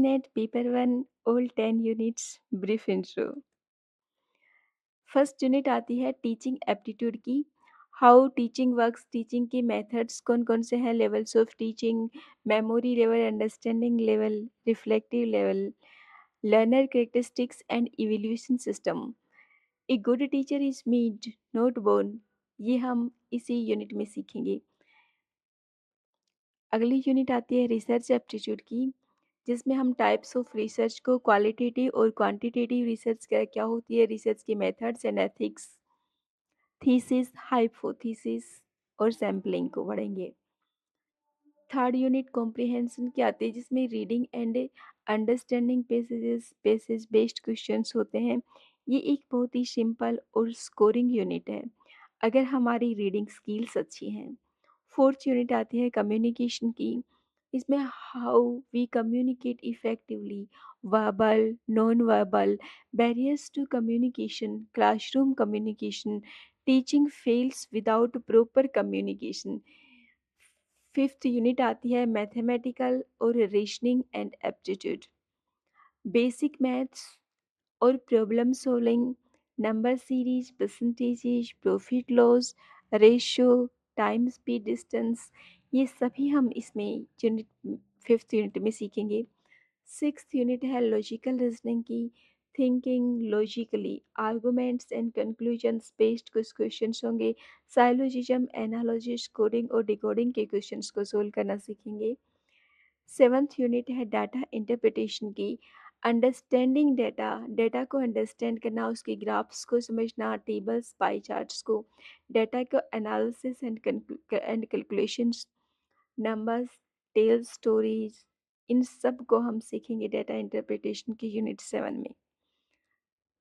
minute, paper 1, all 10 units, brief intro. First unit आती है teaching aptitude की। How teaching works, teaching के methods कौन कौन से हैं, levels of teaching, memory level, understanding level, reflective level, learner characteristics and evaluation system. A good teacher is made not born, ये हम इसी यूनिट में सीखेंगे। अगली यूनिट आती है रिसर्च एप्टीट्यूड की, जिसमें हम टाइप्स ऑफ रिसर्च को, क्वालिटेटिव और क्वांटिटेटिव रिसर्च क्या क्या होती है, रिसर्च के methods and ethics, thesis, hypothesis और सैम्पलिंग को पढ़ेंगे। थर्ड यूनिट कॉम्प्रिहेंशन की आती है, जिसमें reading and understanding passage based questions होते हैं। ये एक बहुत ही सिंपल और स्कोरिंग यूनिट है अगर हमारी रीडिंग स्किल्स अच्छी हैं। फोर्थ यूनिट आती है कम्युनिकेशन की। इसमें how we communicate effectively, verbal, non verbal, barriers to communication, classroom communication, teaching fails without proper communication. Fifth unit आती है मैथमेटिकल और reasoning and aptitude, basic maths और problem solving, number series, percentages, profit loss, ratio, time speed distance, ये सभी हम इसमें unit fifth unit में सीखेंगे। सिक्स्थ यूनिट है लॉजिकल रीजनिंग की। Thinking logically, arguments and conclusions based कुछ क्वेश्चंस होंगे। साइलोजिज्म, एनालॉजिस, कोडिंग और डिकोडिंग के क्वेश्चंस को सोल्व करना सीखेंगे। सेवन्थ यूनिट है डाटा इंटरप्रिटेशन की। अंडरस्टैंडिंग डाटा, डाटा को अंडरस्टैंड करना, उसके ग्राफ्स को समझना, टेबल्स, पाई चार्ट्स को, डाटा को analysis and calculations, numbers, tales, stories, इन सब को हम सीखेंगे डाटा इंटरप्रिटेशन की यूनिट 7 में।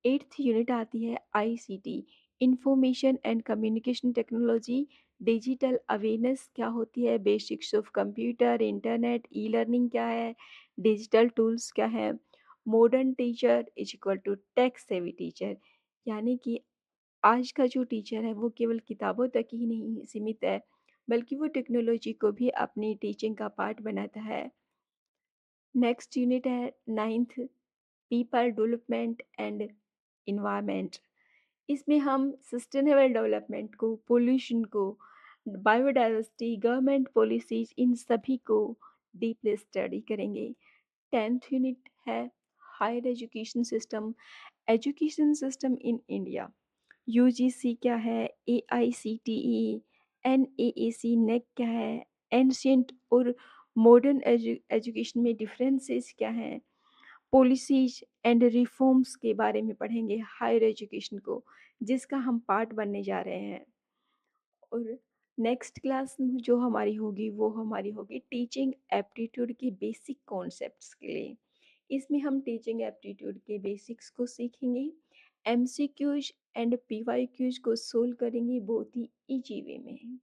एट्थ यूनिट आती है ICT, information and communication technology. Digital awareness क्या होती है, basics of computer, internet, E learning क्या है, डिजिटल टूल्स क्या है। Modern teacher is equal to tech savvy teacher, यानी कि आज का जो टीचर है वो केवल किताबों तक ही नहीं सीमित है, बल्कि वो टेक्नोलॉजी को भी अपनी टीचिंग का पार्ट बनाता है। नेक्स्ट यूनिट है ninth, people development and environment. इसमें हम सस्टेनेबल डेवलपमेंट को, पोल्यूशन को, बायोडाइवर्सिटी, गवर्नमेंट पॉलिसीज, इन सभी को डीपली स्टडी करेंगे। टेंथ यूनिट है higher education system, education system in India. UGC क्या है, एआईसीटीई, एनएएसी, नेक क्या है, एंशियंट और मॉडर्न एजुकेशन में डिफरेंसेस क्या हैं, पॉलिसीज एंड रिफॉर्म्स के बारे में पढ़ेंगे हायर एजुकेशन को, जिसका हम पार्ट बनने जा रहे हैं। और नेक्स्ट क्लास जो हमारी होगी वो हमारी होगी टीचिंग एप्टीट्यूड के बेसिक कॉन्सेप्ट्स के लिए। इसमें हम टीचिंग एप्टीट्यूड के बेसिक्स को सीखेंगे, एमसीक्यूज एंड पीवाईक्यूज को सोल्व करेंगे बहुत ही इजी वे में।